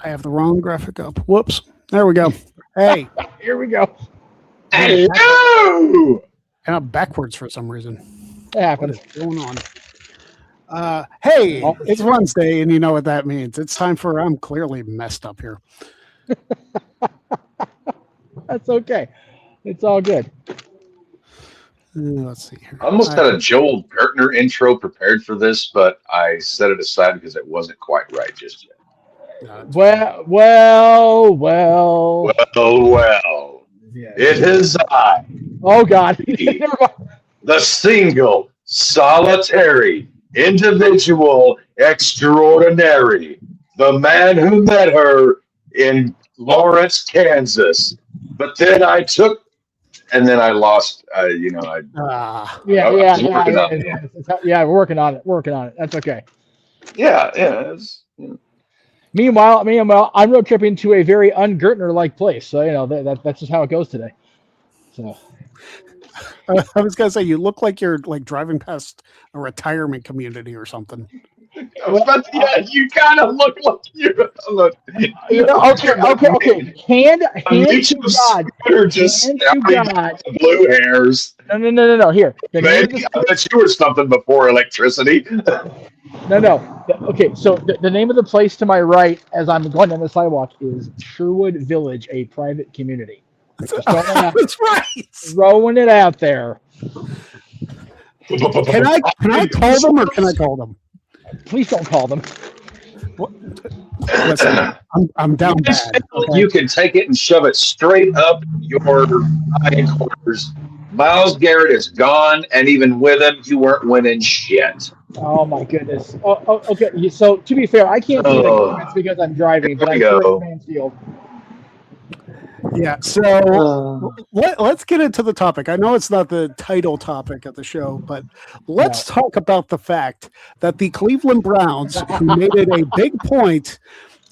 I have the wrong graphic up. Whoops. There we go. Hey. Here we go. Hello! And I'm backwards for some reason. It happens. What is going on? Hey, it's Wednesday, and you know what that means. It's time for I'm clearly messed up here. That's okay. It's all good. Let's see here. I almost had a Joel Gertner intro prepared for this, but I set it aside because it wasn't quite right just yet. Well. Well, Yeah. it is I, Oh, God. Never mind. the single, solitary, individual, extraordinary, the man who met her in Lawrence, Kansas. But then I took, and then I lost, Yeah, we're working on it. That's okay. yeah. Meanwhile, I'm road tripping to a very un-Gertner-like place. So, that's just how it goes today. So, I was gonna say you look like you're like driving past a retirement community or something. But yeah, you kind of look like you. Look, okay. Hand to God. Just Hand to God. blue hairs. No. Here. Maybe I bet you were something before electricity. No. Okay, so the name of the place to my right, as I'm going down the sidewalk, is Sherwood Village, a private community. That's right. Throwing it out there. Can I call them or can I call them? Please don't call them. Listen, I'm down bad. You can take it and shove it straight up your hindquarters. Myles Garrett is gone, and even with him, you weren't winning shit. Oh my goodness. Oh, okay. So to be fair, I can't see the comments because I'm driving, but I'm sure it's Mansfield. Yeah, so let's get into the topic. I know it's not the title topic of the show, but let's talk about the fact that the Cleveland Browns, who made it a big point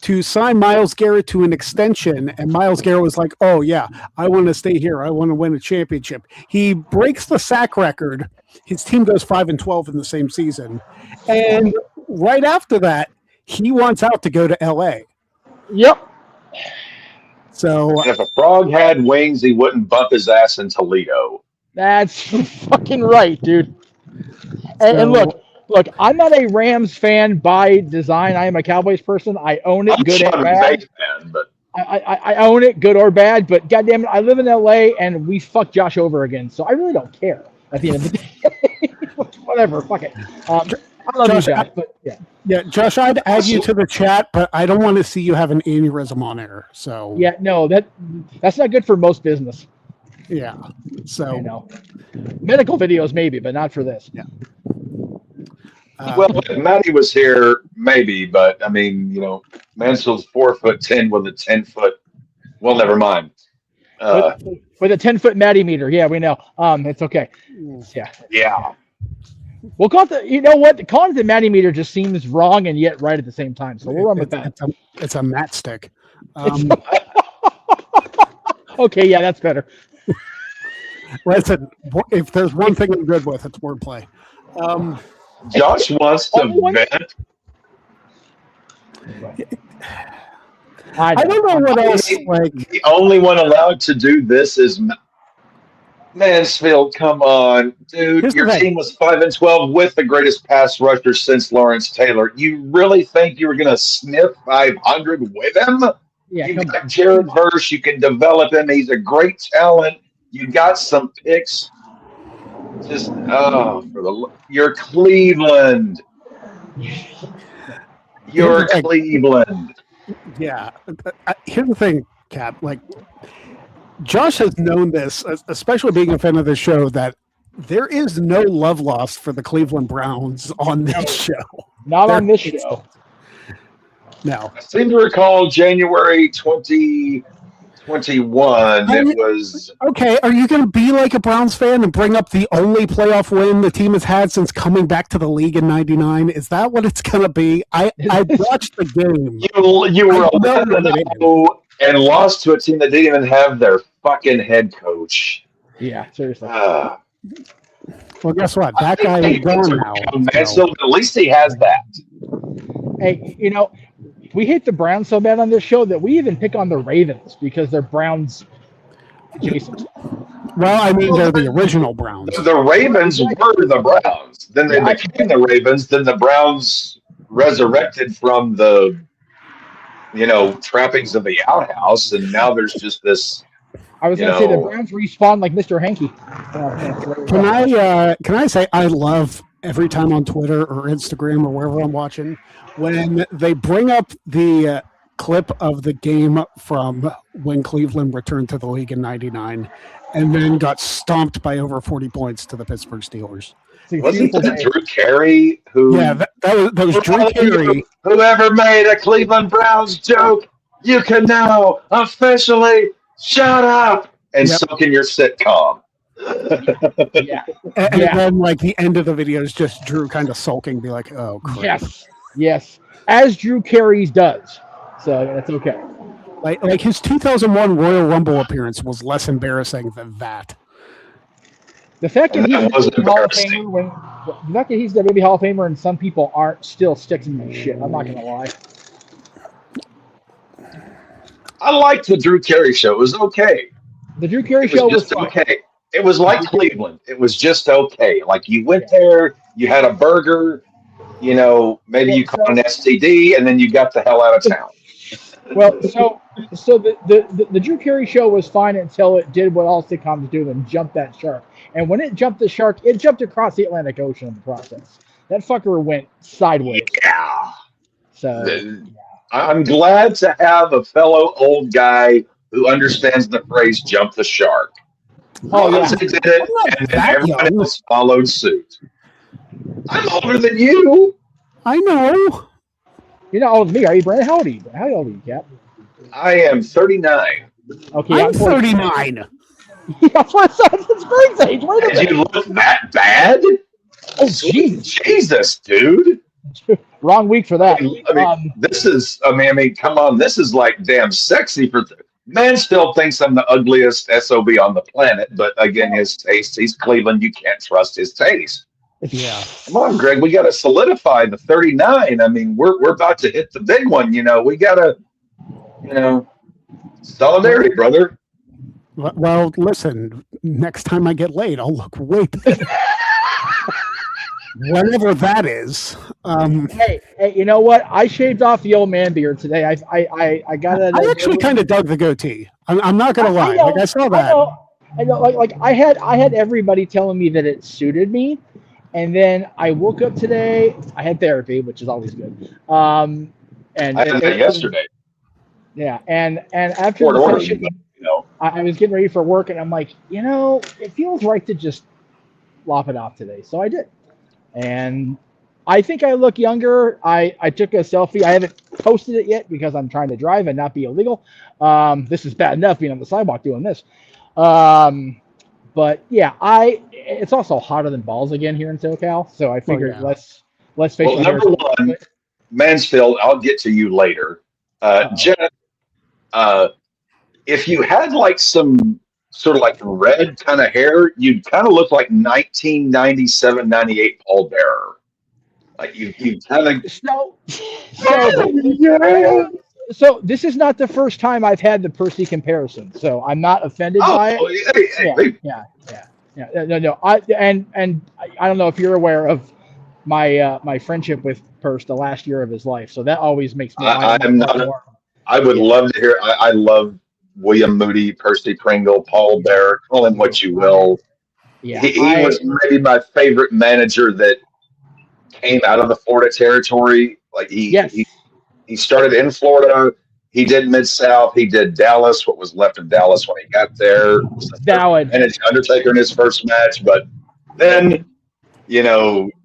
to sign Myles Garrett to an extension, and Myles Garrett was like, oh, yeah, I want to stay here. I want to win a championship. He breaks the sack record. His team goes 5-12 in the same season. And right after that, he wants out to go to L.A. Yep. So if a frog had wings, he wouldn't bump his ass in Toledo. That's fucking right, dude. And look, I'm not a Rams fan by design. I am a Cowboys person. I own it, good and bad. Fan, but I own it, good or bad. But goddamn it, I live in LA and we fucked Josh over again, so I really don't care at the end of the day. Whatever, fuck it. I love Josh, you, Josh, but yeah. Yeah, Josh, I'd add you to the chat, but I don't want to see you have an aneurysm on air. So yeah, no, that's not good for most business. Yeah, so medical videos maybe, but not for this. Yeah. Well, if Matty was here, maybe, but I mean, Mansfield's 4'10" with a 10-foot. Well, never mind. With a 10-foot Matty meter, yeah, we know. It's okay. Yeah. We'll call it you know what? Calling it the Matty meter just seems wrong and yet right at the same time. So we'll run with that. It's a mat stick. Okay, yeah, that's better. Listen, if there's one thing I'm good with, it's wordplay. Josh wants to vent. I don't know what else. Like the only one allowed to do this is Mansfield. Come on, dude. Your team was 5-12 with the greatest pass rusher since Lawrence Taylor. You really think you were going to sniff 500 with him? Yeah, you got Jared Verse. You can develop him. He's a great talent. You got some picks. Just you're Cleveland. You're Cleveland. Yeah. Here's the thing, Cap. Like, Josh has known this, especially being a fan of this show, that there is no love lost for the Cleveland Browns on this show. Not on this show. No. I seem to recall January 2021. It was okay. Are you going to be like a Browns fan and bring up the only playoff win the team has had since coming back to the league in '99? Is that what it's going to be? I watched the game. You were 11-0 and lost to a team that didn't even have their fucking head coach. Yeah, seriously. Well, guess what? That guy is gone now. So at least he has that. Hey, we hate the Browns so bad on this show that we even pick on the Ravens because they're Browns adjacent. Well, I mean, they're the original Browns. The Ravens were the Browns. Then they became the Ravens. Then the Browns resurrected from the, trappings of the outhouse, and now there's just this. I was going to say the Browns respawn like Mr. Hanky. Can I say I love every time on Twitter or Instagram or wherever I'm watching when they bring up the clip of the game from when Cleveland returned to the league in '99 and then got stomped by over 40 points to the Pittsburgh Steelers. Wasn't that Drew Carey who? Yeah, that was Drew Carey. Whoever made a Cleveland Browns joke, you can now officially shut up and soak in your sitcom. And then, like, the end of the video is just Drew kind of sulking, be like, "Oh, crap." Yes, as Drew Carey's does. So that's okay. Like his 2001 Royal Rumble appearance was less embarrassing than that. The fact that he's the WWE Hall of Famer and some people aren't still sticks in my shit. I'm not gonna lie. I liked the Drew Carey show. It was okay. The Drew Carey show was okay. It was like Cleveland. It was just okay. Like you went there, you had a burger, maybe you caught an STD, and then you got the hell out of town. Well, so the Drew Carey show was fine until it did what all sitcoms do and jumped that shark. And when it jumped the shark, it jumped across the Atlantic Ocean in the process. That fucker went sideways. Yeah. So I'm glad to have a fellow old guy who understands the phrase "jump the shark." Oh yeah, did it, and then everyone else followed suit. I'm older than you. I know. You're not older than me, are you, Brandon? How old are you? How old are you, Cap? I am 39. Okay, I'm 39. Yeah, for a Springs age. Wait a minute. Did you look that bad? Oh, jeez. Jesus, dude. Wrong week for that. I mean, come on. This is like damn sexy for. Man still thinks I'm the ugliest SOB on the planet, but again, his taste. He's Cleveland. You can't trust his taste. Yeah. Come on, Greg. We got to solidify the 39. I mean, we're about to hit the big one. We got to, solidarity, brother. Well, listen. Next time I get laid, I'll look way better. Whatever that is. Hey, you know what? I shaved off the old man beard today. I got it. I actually kind of dug the goatee. I'm not gonna lie. I saw that. I know. Like I had everybody telling me that it suited me, and then I woke up today. I had therapy, which is always good. And I had that yesterday. Yeah, and after the session, I was getting ready for work, and I'm like, it feels right to just lop it off today. So I did. And I think I look younger. I took a selfie. I haven't posted it yet because I'm trying to drive and not be illegal. This is bad enough being on the sidewalk doing this. But yeah, it's also hotter than balls again here in SoCal. So I figured let's face it. Number one, Mansfield, I'll get to you later. Jenna, if you had like some sort of like red kind of hair, you'd kind of look like 1997, 98 Paul Bearer. Like you kind of. So this is not the first time I've had the Percy comparison, so I'm not offended by it. No. I don't know if you're aware of my friendship with Percy the last year of his life, so that always makes me. I would love to hear. I love William Moody, Percy Pringle, Paul Bearer, call him what you will. Yeah, he was maybe my favorite manager that came out of the Florida territory. Like he started in Florida. He did Mid-South. He did Dallas, what was left of Dallas when he got there. And it's Undertaker in his first match. But then,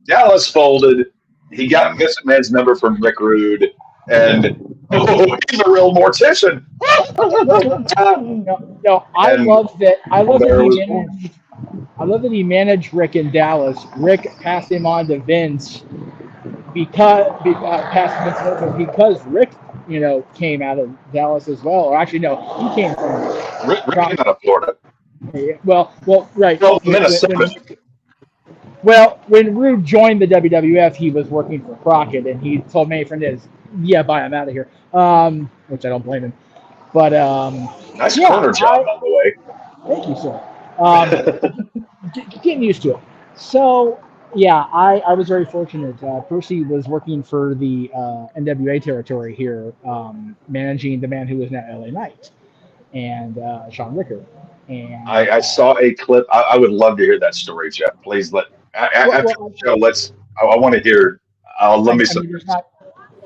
Dallas folded. He got Vince McMahon's number from Rick Rude. And he's a real mortician. I love that he managed Rick in Dallas. Rick passed him on to Vince because Rick, came out of Dallas as well. Or actually, no, he came from Rick came out of Florida. Well, right. Well, Minnesota. When Rude joined the WWF, he was working for Crockett, and he told Manny Fernandez, yeah, bye, I'm out of here. Which I don't blame him. But nice corner job, by the way. Thank you, sir. Getting used to it. So yeah, I was very fortunate. Percy was working for the NWA territory here, managing the man who is now LA Knight, and Sean Ricker. And I saw a clip. I would love to hear that story, Jeff. Please after the show. I want to hear. Let me.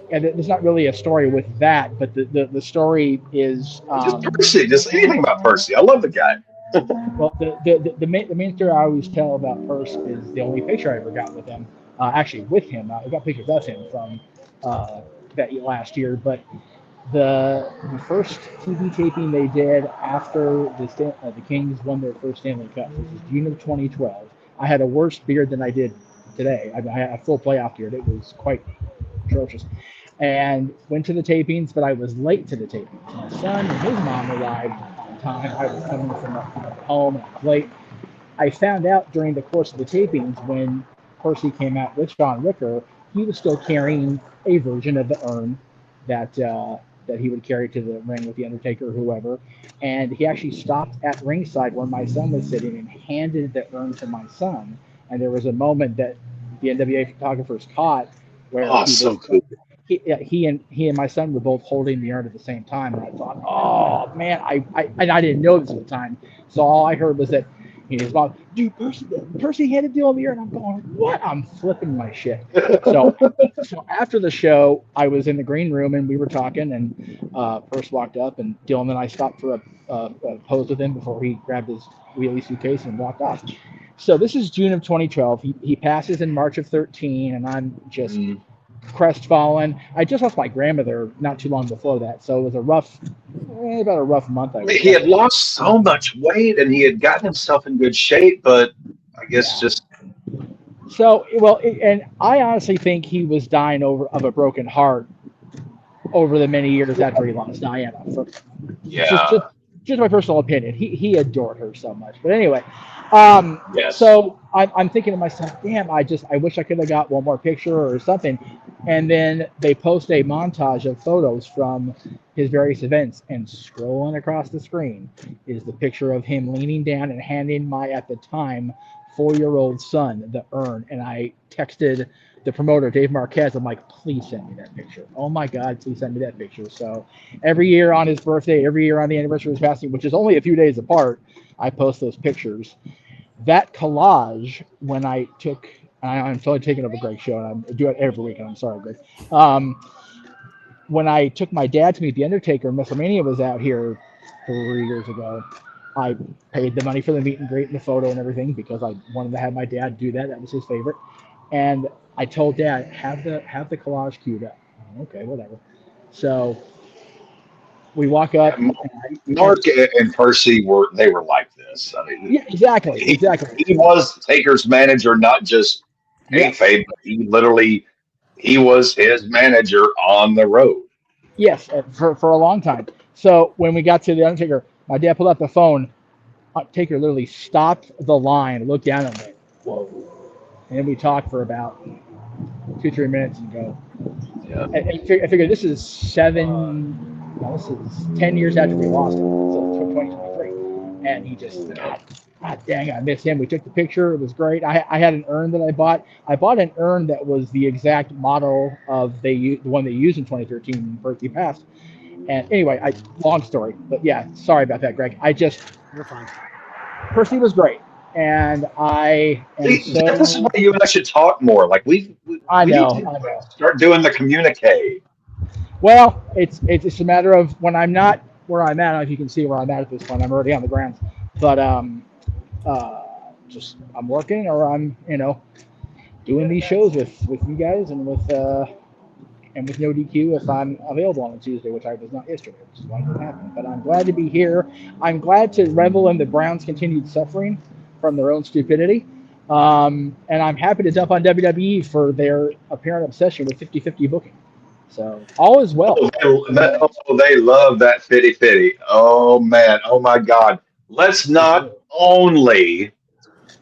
There's not really a story with that, but the story is just Percy. Just anything about Percy. I love the guy. Well, the main story I always tell about Percy is the only picture I ever got with him. Actually, with him, I got pictures of him from that last year. But the first TV taping they did after the Kings won their first Stanley Cup, which was June of 2012. I had a worse beard than I did today. I had a full playoff beard. It was quite atrocious. And went to the tapings, but I was late to the tapings. My son and his mom arrived on time. I was coming from home and I was late. I found out during the course of the tapings when Percy came out with Sean Ricker, he was still carrying a version of the urn that he would carry to the ring with the Undertaker or whoever. And he actually stopped at ringside where my son was sitting and handed the urn to my son. And there was a moment that the NWA photographers caught where cool. He and my son were both holding the urn at the same time, and I thought, oh man, I didn't know this at the time, so all I heard was that his mom, dude, Percy handed the urn. I'm going, what? I'm flipping my shit. So after the show, I was in the green room and we were talking, and Percy walked up, and Dylan and I stopped for a pose with him before he grabbed his wheelie suitcase and walked off. So this is June of 2012. He passes in March of 13, and I'm just crestfallen. I just lost my grandmother not too long before that, so it was about a rough month. He had lost so much weight, and he had gotten himself in good shape, but I guess just. So and I honestly think he was dying of a broken heart over the many years after he lost Diana. Just my personal opinion. He adored her so much, but anyway. So I'm thinking to myself, damn, I wish I could have got one more picture or something. And then they post a montage of photos from his various events, and scrolling across the screen is the picture of him leaning down and handing my, at the time, 4-year-old son the urn. And I texted the promoter, Dave Marquez. I'm like, please send me that picture. Oh my God, please send me that picture. So every year on his birthday, every year on the anniversary of his passing, which is only a few days apart, I post those pictures. That collage, when I took, I'm totally taking over Greg's show, and I do it every week, and I'm sorry, Greg. When I took my dad to meet The Undertaker, WrestleMania was out here 3 years ago. I paid the money for the meet and greet and the photo and everything because I wanted to have my dad do that. That was his favorite. And I told Dad, have the collage queued up. Okay, whatever. So we walk up. Mark and Percy were like this. I mean, yeah, exactly. He was Taker's manager, not just kayfabe, but he was his manager on the road. Yes, for a long time. So when we got to the Undertaker, my dad pulled out the phone. Taker literally stopped the line, looked down and went, whoa. And then we talked for about 2-3 minutes and go. Yeah. And I figured this is 10 years after we lost him, so 2023. And he just, God dang, I miss him. We took the picture. It was great. I had an urn that I bought. I bought an urn that was the exact model of the one they used in 2013 when he passed. And anyway, long story. But yeah, sorry about that, Greg. You're fine. Percy was great. And this is why you and I should talk more. Like I know. Start doing the communique. Well, it's a matter of when I'm not where I'm at. I don't know if you can see where I'm at this point. I'm already on the ground, but just I'm working, or I'm doing these shows with you guys and with No DQ if I'm available on a Tuesday, which I was not yesterday, which is why it didn't happen. But I'm glad to be here. I'm glad to revel in the Browns' continued suffering from their own stupidity. And I'm happy to dump on WWE for their apparent obsession with 50-50 booking. So all is well. They love that 50-50. Oh man. Oh my God. Let's not only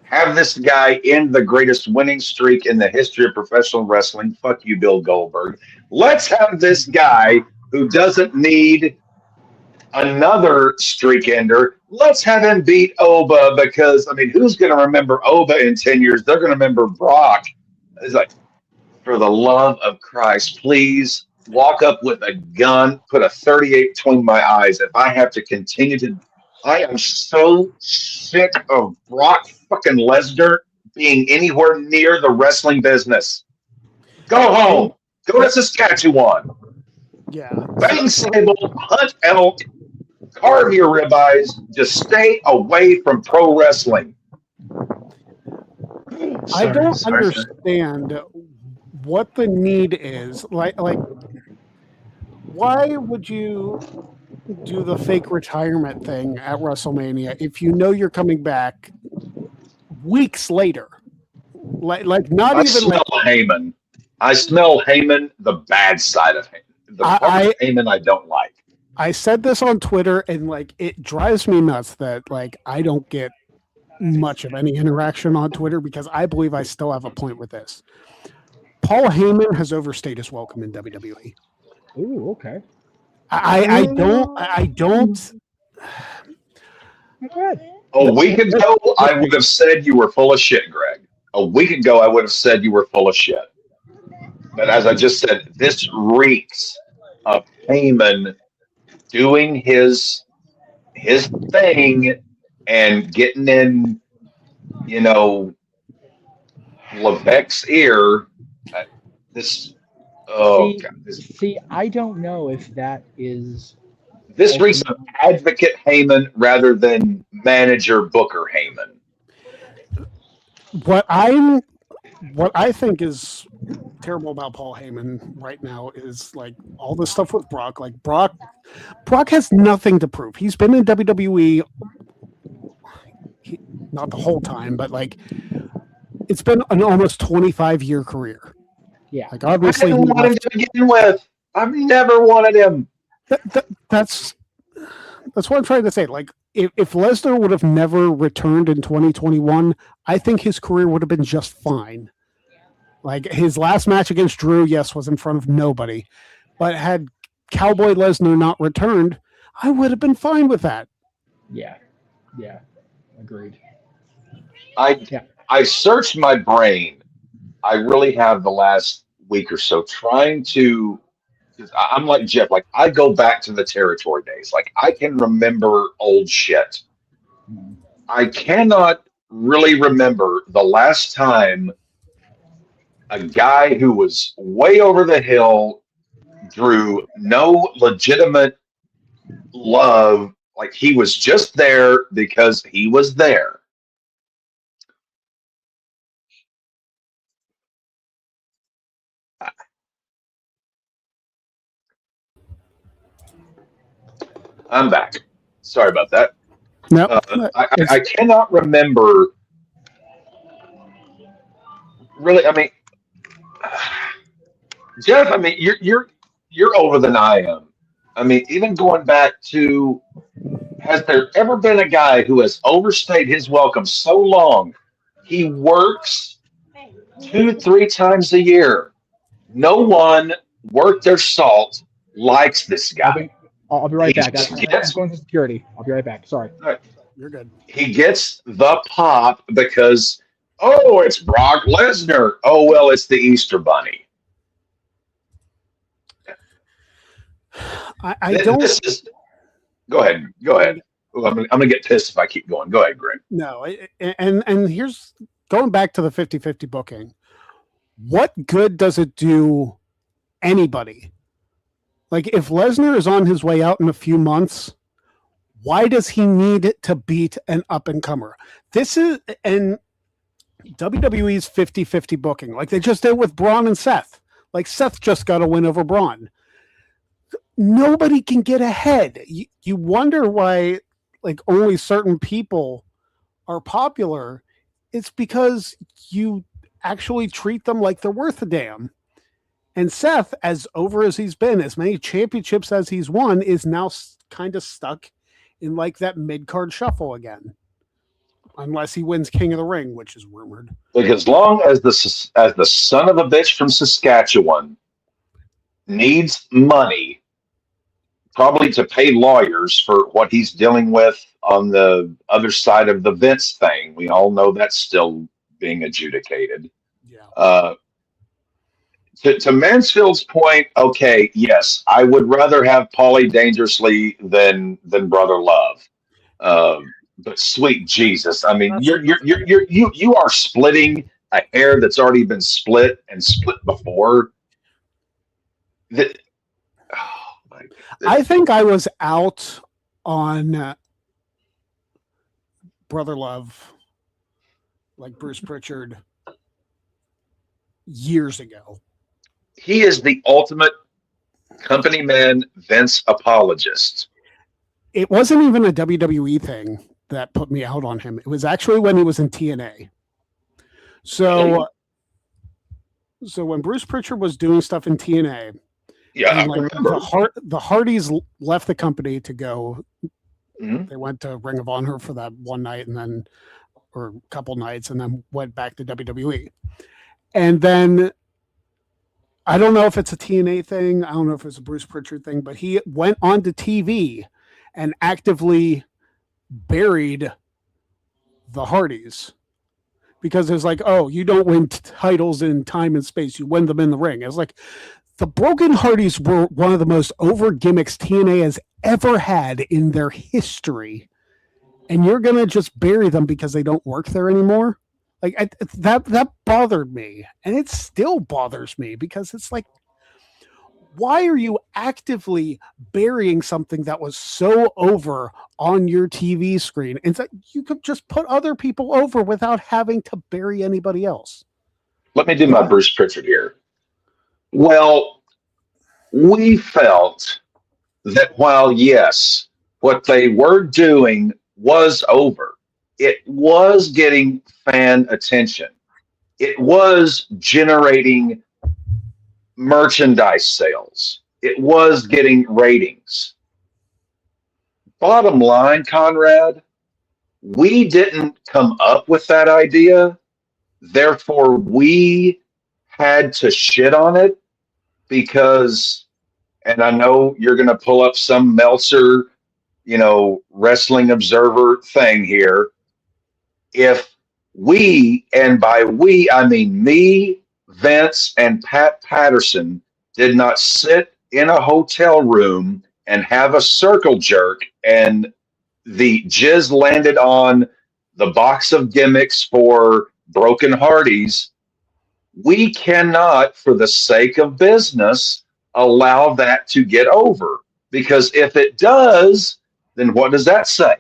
Have this guy end the greatest winning streak in the history of professional wrestling. Fuck you, Bill Goldberg. Let's have this guy who doesn't need another streak ender. Let's have him beat Oba because, I mean, who's going to remember Oba in 10 years? They're going to remember Brock. It's like, for the love of Christ, please walk up with a gun, put a 38 between my eyes. If I have to continue to, I am so sick of Brock fucking Lesnar being anywhere near the wrestling business. Go home. Go to Saskatchewan. Yeah. Bang sable, hunt elk, carve your ribeyes. Just stay away from pro wrestling. I don't understand what the need is. Like, why would you do the fake retirement thing at WrestleMania if you know you're coming back weeks later? Like not I even smell Heyman. I smell Heyman, the bad side of Heyman. The part of Heyman I don't like. I said this on Twitter, and like it drives me nuts that like I don't get much of any interaction on Twitter because I believe I still have a point with this. Paul Heyman has overstayed his welcome in WWE. Ooh, okay. I don't. A week ago, I would have said you were full of shit, Greg. A week ago, I would have said you were full of shit. But as I just said, this reeks of Heyman doing his thing and getting in, you know, Levesque's ear. See, I don't know if that is. This reeks of advocate Heyman rather than manager Booker Heyman. What I think is terrible about Paul Heyman right now is like all this stuff with Brock. Like Brock has nothing to prove. He's been in WWE not the whole time, but like it's been an almost 25-year career. Yeah. Like obviously I didn't want him to begin with. I've never wanted him. That's what I'm trying to say. Like if Lesnar would have never returned in 2021, I think his career would have been just fine. Like his last match against Drew, yes, was in front of nobody, but had Cowboy Lesnar not returned, I would have been fine with that. Yeah, agreed. I searched my brain. I really have the last week or so trying to. I'm like Jeff. Like I go back to the territory days. Like I can remember old shit. I cannot really remember the last time a guy who was way over the hill drew no legitimate love. Like he was just there because he was there. I'm back. Sorry about that. No, I cannot remember. Really, I mean, Jeff. I mean, you're older than I am. I mean, even going back to, has there ever been a guy who has overstayed his welcome so long? He works 2-3 times a year. No one worth their salt likes this guy. I'll be right back. I'm going to security. I'll be right back. Sorry. Right. You're good. He gets the pop because, oh, it's Brock Lesnar. Oh, well, it's the Easter Bunny. I don't. Go ahead. I'm going to get pissed if I keep going. Go ahead, Greg. No, and here's going back to the 50-50 booking. What good does it do anybody? Like if Lesnar is on his way out in a few months, why does he need to beat an up-and-comer? This is and WWE's 50-50 booking, like they just did with Braun and Seth. Like Seth just got a win over Braun. Nobody can get ahead. You wonder why like only certain people are popular. It's because you actually treat them like they're worth a damn. And Seth, as over as he's been, as many championships as he's won, is now kind of stuck in like that mid-card shuffle again. unless he wins King of the Ring, which is rumored. Like as long as the son of a bitch from Saskatchewan needs money, probably to pay lawyers for what he's dealing with on the other side of the Vince thing. We all know that's still being adjudicated. Yeah. To Mansfield's point, okay, yes, I would rather have Paulie Dangerously than Brother Love. But sweet Jesus, I mean, you are splitting a hair that's already been split and split before. That, oh my goodness. I think I was out on Brother Love, like Bruce Pritchard, years ago. He is the ultimate company man, Vince apologist. It wasn't even a WWE thing that put me out on him. It was actually when he was in TNA. So when Bruce Pritchard was doing stuff in TNA, the Hardys left the company to go. Mm-hmm. They went to Ring of Honor for that one night or a couple nights, and then went back to WWE. And then I don't know if it's a TNA thing. I don't know if it's a Bruce Pritchard thing, but he went onto TV and actively buried the Hardys because it was like, oh, you don't win titles in time and space. You win them in the ring. It was like the Broken Hardys were one of the most over gimmicks TNA has ever had in their history. And you're going to just bury them because they don't work there anymore? Like that bothered me, and it still bothers me because it's like, why are you actively burying something that was so over on your TV screen? And that you could just put other people over without having to bury anybody else. Let me do my Bruce Pritchard here. Well, we felt that while yes, what they were doing was over, it was getting fan attention. It was generating merchandise sales. It was getting ratings. Bottom line, Conrad, we didn't come up with that idea. Therefore, we had to shit on it because, and I know you're going to pull up some Meltzer, Wrestling Observer thing here. If we, and by we, I mean me, Vince, and Pat Patterson, did not sit in a hotel room and have a circle jerk and the jizz landed on the box of gimmicks for Broken Hardys, we cannot, for the sake of business, allow that to get over. Because if it does, then what does that say?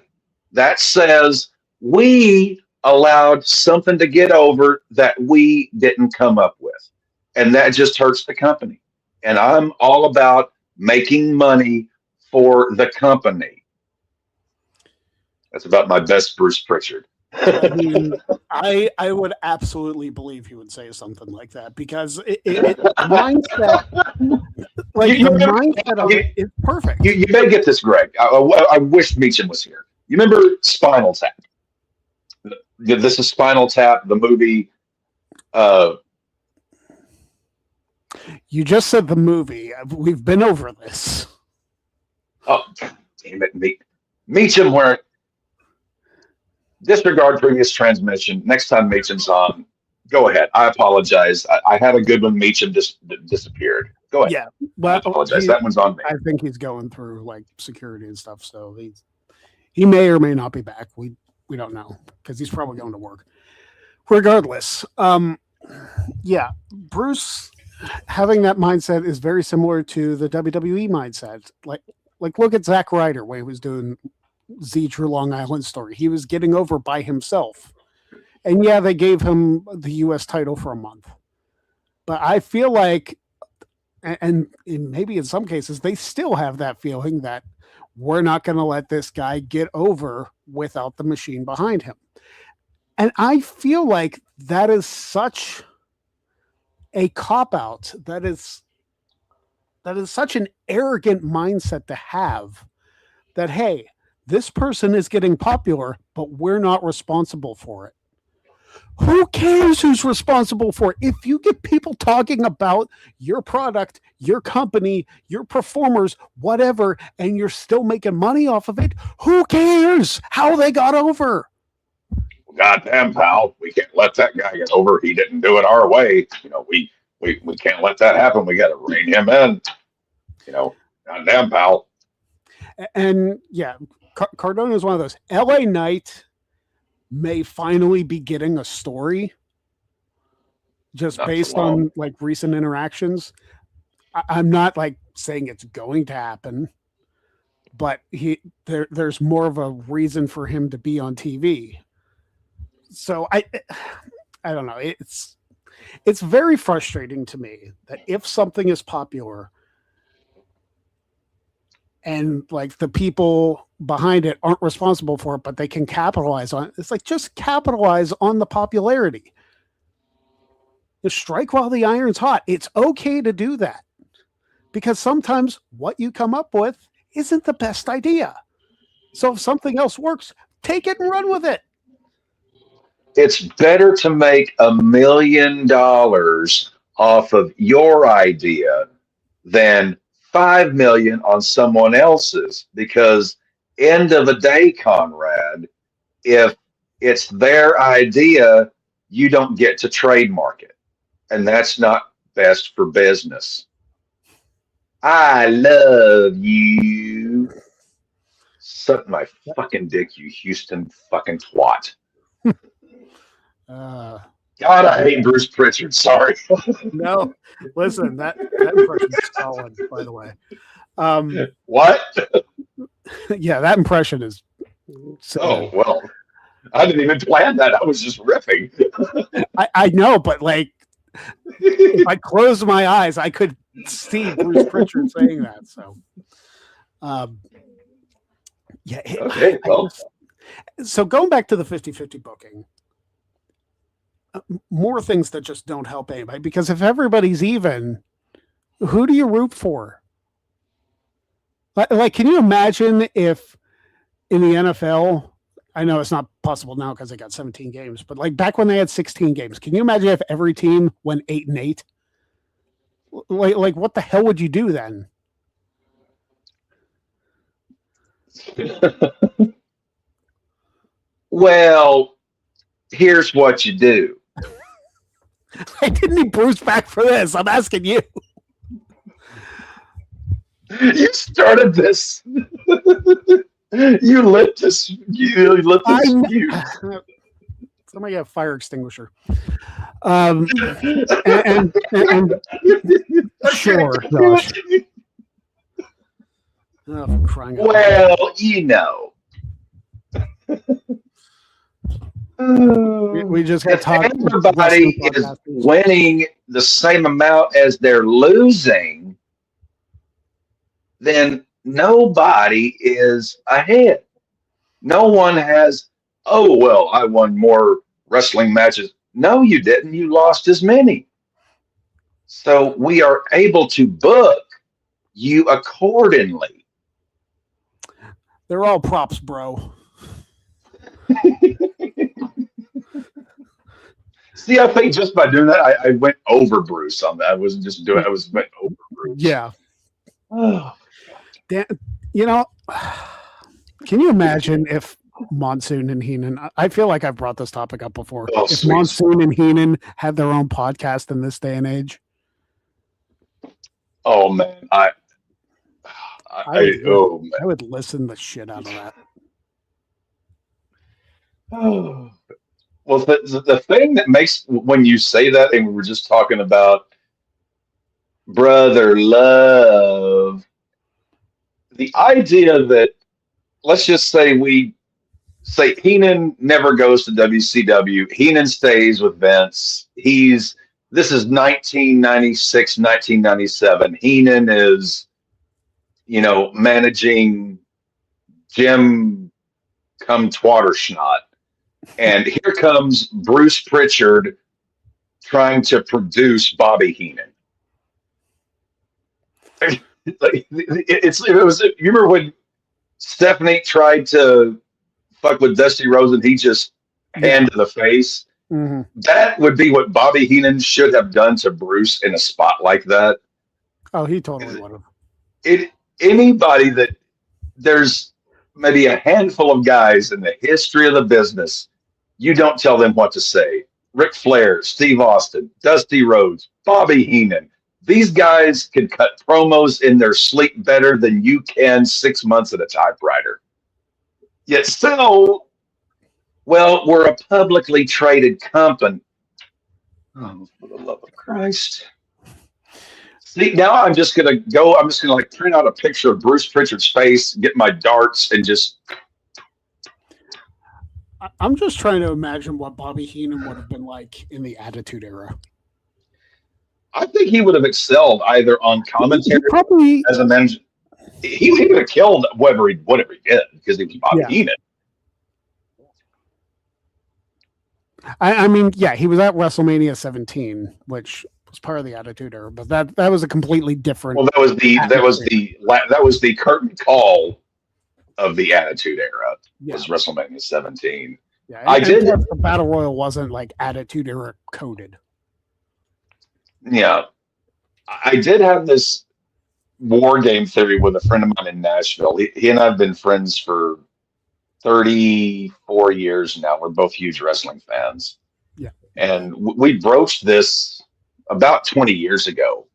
That says we allowed something to get over that we didn't come up with. And that just hurts the company. And I'm all about making money for the company. That's about my best Bruce Pritchard. I mean, I would absolutely believe he would say something like that because mindset, like the mindset of it is perfect. You better get this, Greg. I wish Meacham was here. You remember Spinal Tap? This is Spinal Tap, the movie. You just said the movie. We've been over this. Oh, damn it, Meacham, where disregard previous transmission. Next time Meacham's on, go ahead. I apologize. I had a good one. Meacham just disappeared. Go ahead. Yeah, well, I apologize. That one's on me. I think he's going through like security and stuff, so he may or may not be back. We don't know because he's probably going to work. Regardless, yeah, Bruce having that mindset is very similar to the WWE mindset. Like look at Zack Ryder when he was doing Z True Long Island Story. He was getting over by himself. And yeah, they gave him the US title for a month. But I feel like, and maybe in some cases, they still have that feeling that we're not going to let this guy get over without the machine behind him. And I feel like that is such a cop-out. That is such an arrogant mindset to have that, hey, this person is getting popular, but we're not responsible for it. Who cares who's responsible for it? If you get people talking about your product, your company, your performers, whatever, and you're still making money off of it, who cares how they got over? Goddamn, pal, we can't let that guy get over. He didn't do it our way. We can't let that happen. We got to rein him in. Goddamn, pal. And yeah, Cardona is one of those. LA Knight may finally be getting a story just based on like recent interactions. I'm not like saying it's going to happen, but there's more of a reason for him to be on TV. So I don't know. It's very frustrating to me that if something is popular and like the people behind it aren't responsible for it, but they can capitalize on it. It's like, just capitalize on the popularity. Just strike while the iron's hot. It's okay to do that, because sometimes what you come up with isn't the best idea. So if something else works, take it and run with it. It's better to make $1 million off of your idea than $5 million on someone else's, because end of the day, Conrad, if it's their idea, you don't get to trademark it, and that's not best for business. I love you. Suck my fucking dick, you Houston fucking twat. God, I hate Bruce Pritchard. Sorry. No, listen, that impression is solid, by the way. What? Yeah, that impression is. Oh, well, I didn't even plan that. I was just riffing. I know, but like, if I close my eyes, I could see Bruce Pritchard saying that. So, yeah. Okay, well. So going back to the 50-50 booking, more things that just don't help anybody, because if everybody's even, who do you root for? Like, can you imagine if in the NFL, I know it's not possible now because they got 17 games, but like back when they had 16 games, can you imagine if every team went 8-8? Like what the hell would you do then? Well, here's what you do. I didn't need Bruce back for this. I'm asking you. You started this. You lit this. You lit this fuse. Somebody got a fire extinguisher. And sure, Josh. Oh, crying out well, we just got talking. Everybody is winning the same amount as they're losing, then nobody is ahead. No one has, oh, well, I won more wrestling matches. No, you didn't. You lost as many. So we are able to book you accordingly. They're all props, bro. See, I think just by doing that, I went over Bruce on that. I wasn't just doing it. I went over Bruce. Yeah. Dan, can you imagine if Monsoon and Heenan, I feel like I've brought this topic up before. Oh, if Monsoon and Heenan had their own podcast in this day and age. Oh, man. I would listen the shit out of that. Oh. Well, the thing that makes, when you say that, and we were just talking about brother love, the idea that, let's just say Heenan never goes to WCW. Heenan stays with Vince. This is 1996, 1997. Heenan is, managing Jim Come Twatterschnott. And here comes Bruce Pritchard trying to produce Bobby Heenan. You remember when Stephanie tried to fuck with Dusty Rhodes and he just hand to the face. Mm-hmm. That would be what Bobby Heenan should have done to Bruce in a spot like that. Oh, he totally would have. Anybody that there's maybe a handful of guys in the history of the business, you don't tell them what to say. Ric Flair, Steve Austin, Dusty Rhodes, Bobby Heenan. These guys can cut promos in their sleep better than you can 6 months at a typewriter. Yet still, well, we're a publicly traded company. Oh, for the love of Christ. See, now I'm just going to like print out a picture of Bruce Pritchard's face, get my darts, and just. I'm just trying to imagine what Bobby Heenan would have been like in the Attitude Era. I think he would have excelled either on commentary as a manager. He would have killed whatever he did because he was Bobby Heenan. I mean, yeah, he was at WrestleMania 17, which was part of the Attitude Era, but that was a completely different. Well, that was the curtain call of the Attitude Era. Was WrestleMania 17. Yeah, the Battle Royal wasn't like Attitude Era coded. Yeah, I did have this war game theory with a friend of mine in Nashville. He and I have been friends for 34 years now. We're both huge wrestling fans. Yeah. And we broached this about 20 years ago.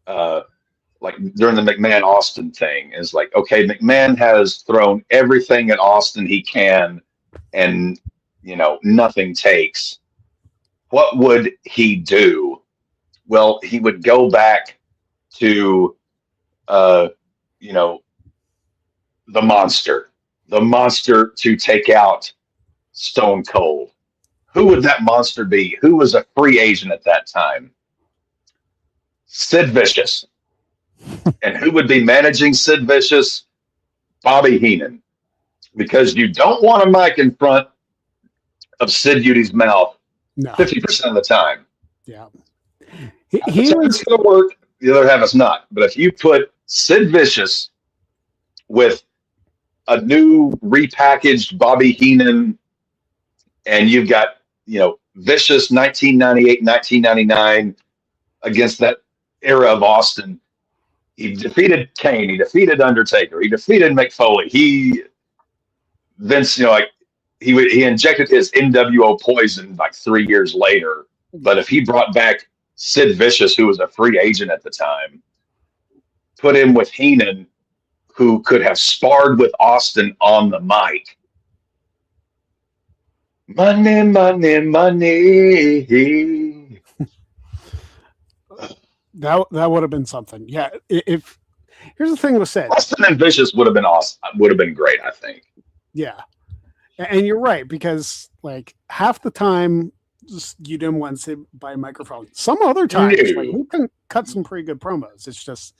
Like during the McMahon Austin thing, is like, okay, McMahon has thrown everything at Austin he can and, nothing takes. What would he do? Well, he would go back to, the monster to take out Stone Cold. Who would that monster be? Who was a free agent at that time? Sid Vicious. And who would be managing Sid Vicious? Bobby Heenan. Because you don't want a mic in front of Sid Udy's mouth 50% of the time. Yeah. It's going to work. The other half is not. But if you put Sid Vicious with a new repackaged Bobby Heenan, and you've got, Vicious 1998, 1999 against that era of Austin. He defeated Kane. He defeated Undertaker. He defeated Mick Foley. Vince, he injected his NWO poison like 3 years later. But if he brought back Sid Vicious, who was a free agent at the time, put him with Heenan, who could have sparred with Austin on the mic. Money, money, money. That would have been something. Yeah. If here's the thing with Sid, Austin and Vicious would have been awesome. Would have been great, I think. Yeah, and you're right, because like half the time you didn't want Sid by microphone. Some other times, like, we can cut some pretty good promos. It's just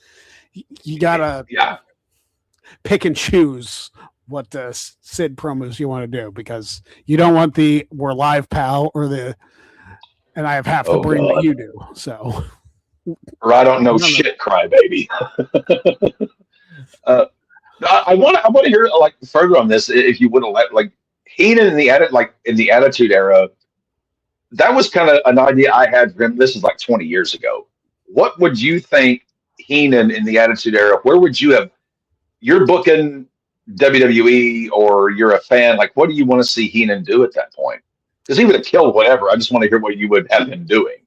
you gotta pick and choose what the Sid promos you want to do, because you don't want the "we're live, pal" or the "and I have half the brain that you do." So, or I don't know shit, crybaby. I want to hear like further on this, if you would have like Heenan in the Attitude Era. That was kind of an idea I had for him. This is like 20 years ago. What would you think Heenan in the Attitude Era? Where would you have? You're booking WWE, or you're a fan. Like, what do you want to see Heenan do at that point? Because he would have killed whatever. I just want to hear what you would have him doing.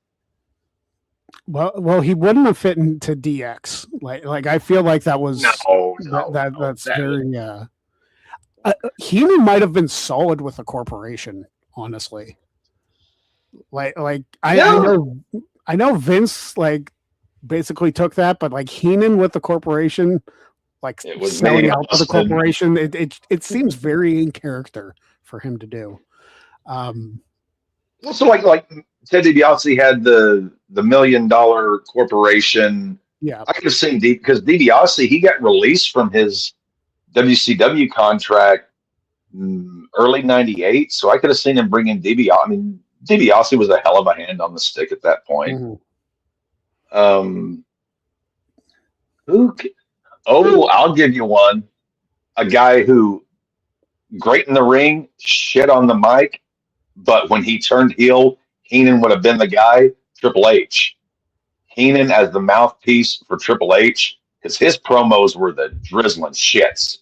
Well, he wouldn't have fit into DX. Like I feel like that was that's very. Heenan might have been solid with the corporation, honestly. I know Vince like basically took that, but like Heenan with the corporation, like selling out to the corporation, it seems very in character for him to do. Also, like Ted DiBiase had the $1 million corporation. Yeah, I could have seen because DiBiase, he got released from his WCW contract early '98, so I could have seen him bring in DiBiase. I mean, DiBiase was a hell of a hand on the stick at that point. Mm-hmm. I'll give you one. a guy who great in the ring, shit on the mic, but when he turned heel, Heenan would have been the guy. Triple H. Heenan as the mouthpiece for Triple H, because his promos were the drizzling shits.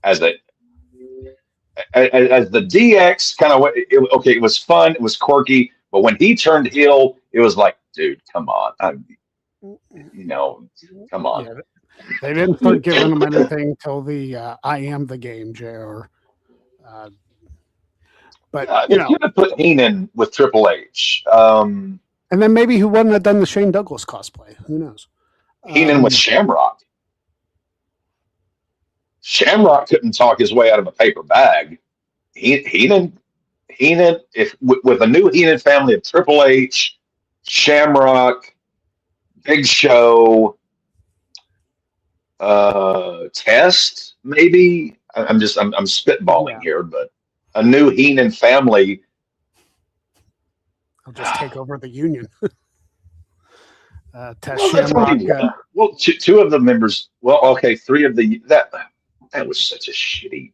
As the DX kind of okay, it was fun, it was quirky, but when he turned heel, it was like, dude, come on, come on. Yeah, they didn't start giving him anything till the I Am the Game, JR. But you could have put Heenan with Triple H. And then maybe he wouldn't have done the Shane Douglas cosplay. Who knows? Heenan with Shamrock. Shamrock couldn't talk his way out of a paper bag. Heenan, with a new Heenan family of Triple H, Shamrock, Big Show, Test, maybe. I'm spitballing here, but a new Heenan family. I'll just take over the union. Test Shamrock. Two of the members. Well, okay, three of the that was such a shitty.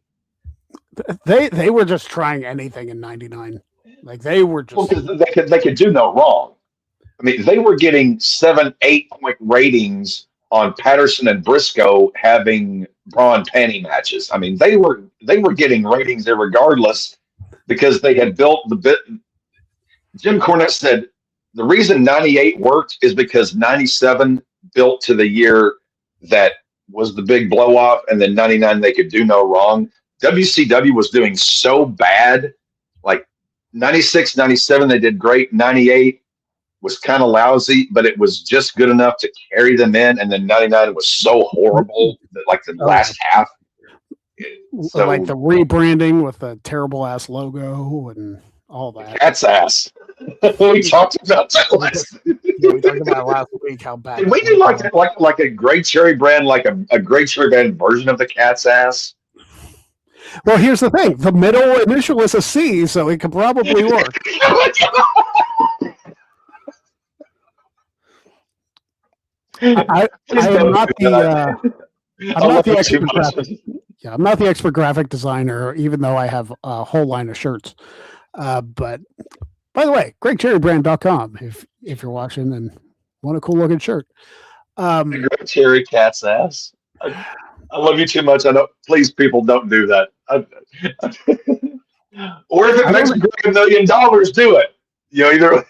They were just trying anything in '99. Like they were just. Well, they could do no wrong. I mean, they were getting 7-8 point ratings on Patterson and Briscoe having bra and panty matches. I mean, they were getting ratings there regardless because they had built the bit. Jim Cornette said the reason 98 worked is because 97 built to the year that was the big blow off, and then 99 they could do no wrong. WCW was doing so bad, like 96, 97 they did great. 98 was kind of lousy, but it was just good enough to carry them in. And then 99 was so horrible that like the last half. So, like the rebranding with the terrible ass logo and all that. Cat's ass. We talked about that last. We talked about last week how bad. Did we do like a Great Cherry brand, like a Great Cherry brand version of the cat's ass? Well, here's the thing: the middle initial is a C, so it could probably work. I am not the. I'm not the expert graphic. Yeah, I'm not the expert graphic designer, even though I have a whole line of shirts. But by the way, GregCherryBrand.com if you're watching and want a cool looking shirt. Great Cherry cat's ass. I love you too much. Please, people, don't do that. Or if it makes $1 million, do it. Either.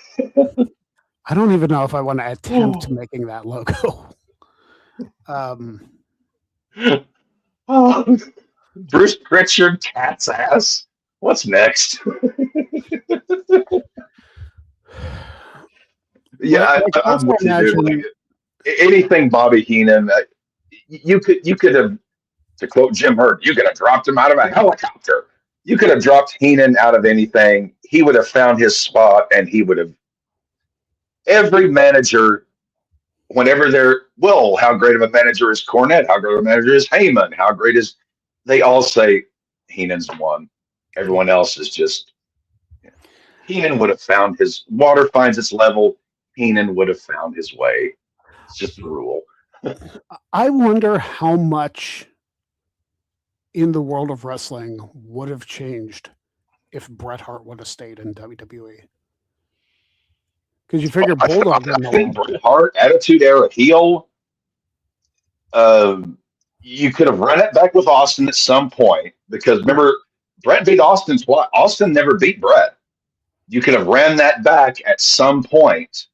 I don't even know if I want to attempt making that logo. Bruce Pritchard, cat's ass. What's next? Yeah, I'm with you, dude. Anything Bobby Heenan, you could have, to quote Jim Hurt, you could have dropped him out of a helicopter. You could have dropped Heenan out of anything. He would have found his spot, and he would have. Every manager, whenever how great of a manager is Cornette? How great of a manager is Heyman? How great is? They all say Heenan's one. Everyone else is just. Heenan would have found his water finds its level. Heenan would have found his way. It's just the rule. I wonder how much in the world of wrestling would have changed if Bret Hart would have stayed in WWE. Because you figure Bulldog. I think Bret Hart, Attitude Era heel. You could have run it back with Austin at some point because remember, Bret beat Austin twice. Austin never beat Bret. You could have ran that back at some point.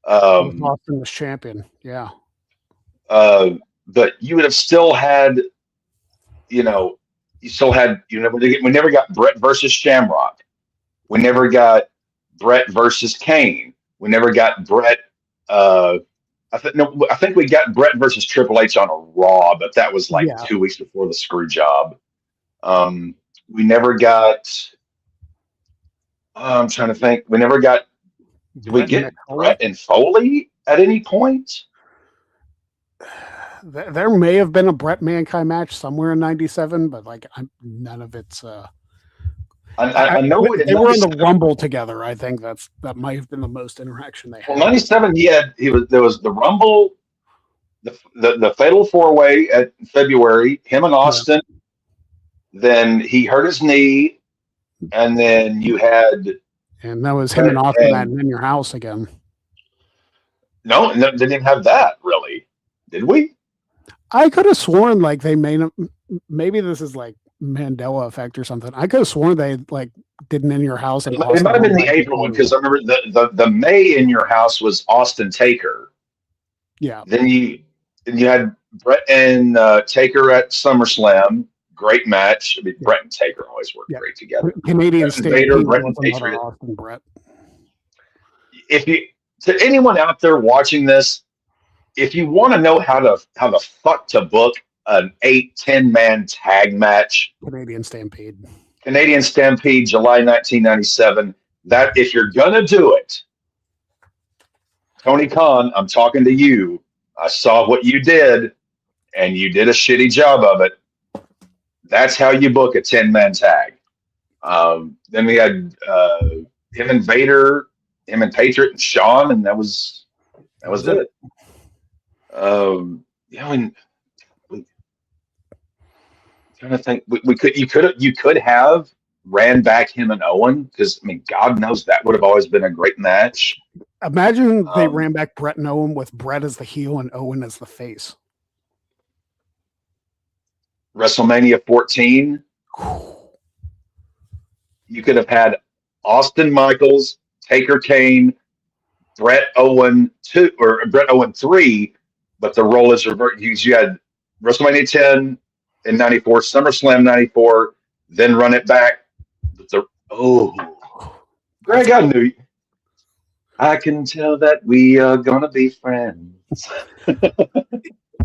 Austin was champion, yeah. But you would have still had, we never got Bret versus Shamrock. We never got Bret versus Kane. We never got Bret. I think we got Bret versus Triple H on a Raw, but that was 2 weeks before the screw job. We never got. I'm trying to think. We never got. Did we get Bret and Foley at any point? There may have been a Bret Mankind match somewhere in '97, but none of it's. I know they were in the Rumble together. I think that might have been the most interaction they had. Well, '97, there was the Rumble, the Fatal 4-Way at February. Him and Austin, Then he hurt his knee, and then you had. And that was him and Austin Madden in your house again. No, didn't even have that, really. Did we? I could have sworn like they maybe this is like Mandela effect or something. I could have sworn they like didn't in your house. And it might have been the April one, because I remember the May in your house was Austin Taker. Yeah. Then you had Brett and Taker at SummerSlam. Great match. I mean, Brett and Taker always work great together. Canadian Vader, Brett and Patriots. Austin Brett. To anyone out there watching this, if you want to know how the fuck to book an 8-10 man tag match, Canadian Stampede, July 1997. That if you're gonna do it, Tony Khan, I'm talking to you. I saw what you did, and you did a shitty job of it. That's how you book a 10-man tag. Then we had him and Vader, him and Patriot and Shawn, and that was it. And trying to think, you could have ran back him and Owen, because I mean, God knows that would have always been a great match. Imagine they ran back Brett and Owen with Brett as the heel and Owen as the face. WrestleMania 14. You could have had Austin Michaels, Taker Kane, Brett Owen 2 or Brett Owen 3, but the role is reversed. You had WrestleMania 10 in 94, SummerSlam 94, then run it back. Greg, I knew you. I can tell that we are gonna be friends.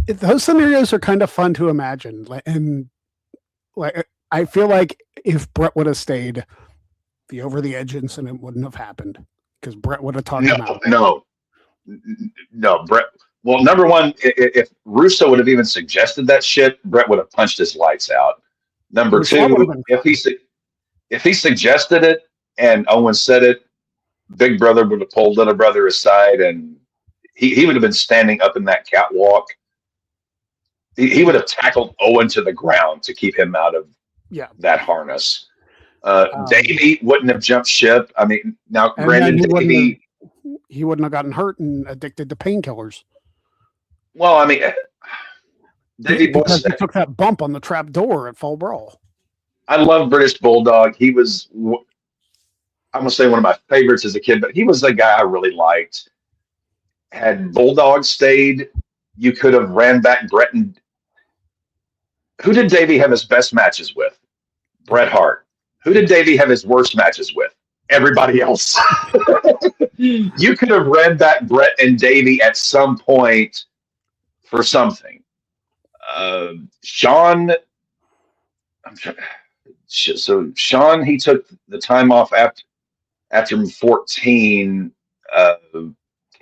Those scenarios are kind of fun to imagine, and like I feel like if Brett would have stayed, the Over the Edge incident wouldn't have happened, because Brett would have talked him out. No, Brett. Well, number one, if Russo would have even suggested that shit, Brett would have punched his lights out. Number two, if he suggested it and Owen said it, Big Brother would have pulled Little Brother aside, and he would have been standing up in that catwalk. He would have tackled Owen to the ground to keep him out of that harness. Davey wouldn't have jumped ship. I mean, now granted, he wouldn't have gotten hurt and addicted to painkillers. Well, I mean, because he took that bump on the trap door at Fall Brawl. I love British Bulldog. He was, I'm going to say, one of my favorites as a kid, but he was the guy I really liked. Had Bulldog stayed, you could have ran back Brett and... Who did Davey have his best matches with? Bret Hart. Who did Davey have his worst matches with? Everybody else. You could have ran back Brett and Davey at some point for something. Shawn... So Shawn, he took the time off after 14,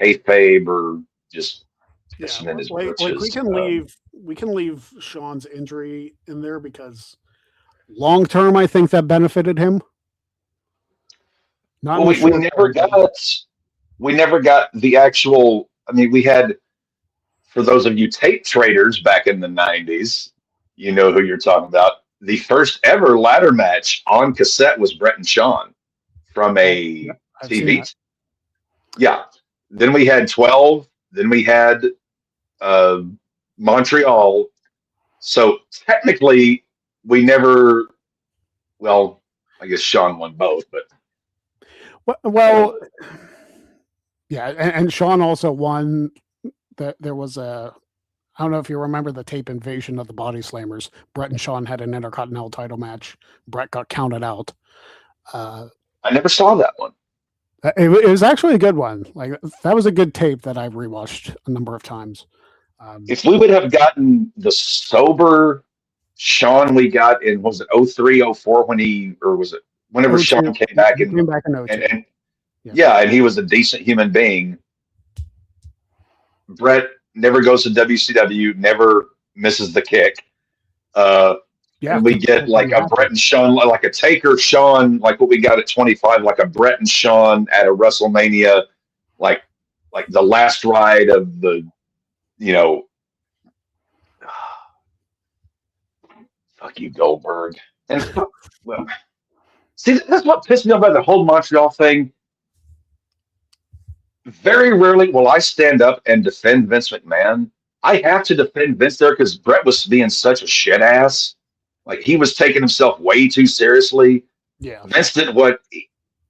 kayfabe or just pissing in his britches. We can leave Shawn's injury in there, because long term, I think that benefited him. We never got the actual. I mean, we had, for those of you tape traders back in the 90s, you know who you're talking about. The first ever ladder match on cassette was Brett and Shawn from a TV. Yeah. Then we had 12. Then we had Montreal. So technically, we never. Well, I guess Shawn won both, but. Well, yeah, and Shawn also won. There was a. I don't know if you remember the tape Invasion of the Body Slammers. Brett and Shawn had an Intercontinental title match. Brett got counted out. I never saw that one. It was actually a good one. Like, that was a good tape that I've rewatched a number of times. If we would have gotten the sober Shawn we got in, was it 03, 04 whenever Shawn came back in 02. And and he was a decent human being. Brett never goes to WCW, never misses the kick. And we get like a Brett and Shawn, like a Taker Shawn, like what we got at 25, like a Brett and Shawn at a WrestleMania, like the last ride of the, fuck you, Goldberg. And well, see, that's what pissed me off about the whole Montreal thing. Very rarely will I stand up and defend Vince McMahon. I have to defend Vince there because Brett was being such a shit ass. Like, he was taking himself way too seriously. Yeah. Vince did what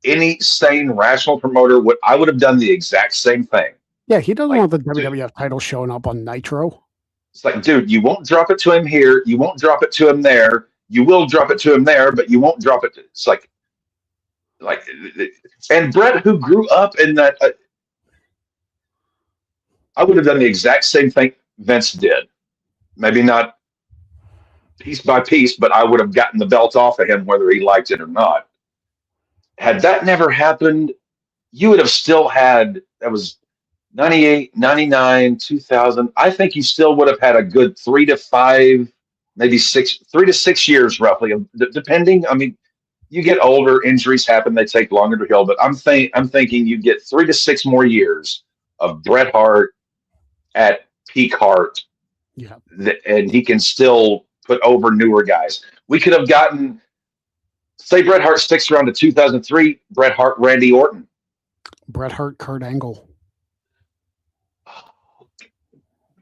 any sane, rational promoter would. I would have done the exact same thing. Yeah, he doesn't want the WWF title showing up on Nitro. It's like, dude, you won't drop it to him here. You won't drop it to him there. You will drop it to him there, but you won't drop it. It's like, and Brett, who grew up in that, I would have done the exact same thing Vince did. Maybe not piece by piece, but I would have gotten the belt off of him whether he liked it or not. Had that never happened, you would have still had, that was 98, 99, 2000. I think you still would have had a good 3 to 5, maybe 3 to 6 years roughly, depending. I mean, you get older, injuries happen, they take longer to heal, but I'm thinking you get 3 to 6 more years of Bret Hart at peak Hart. Yeah. And he can still put over newer guys. We could have gotten, say Bret Hart sticks around to 2003, Bret Hart, Randy Orton. Bret Hart, Kurt Angle.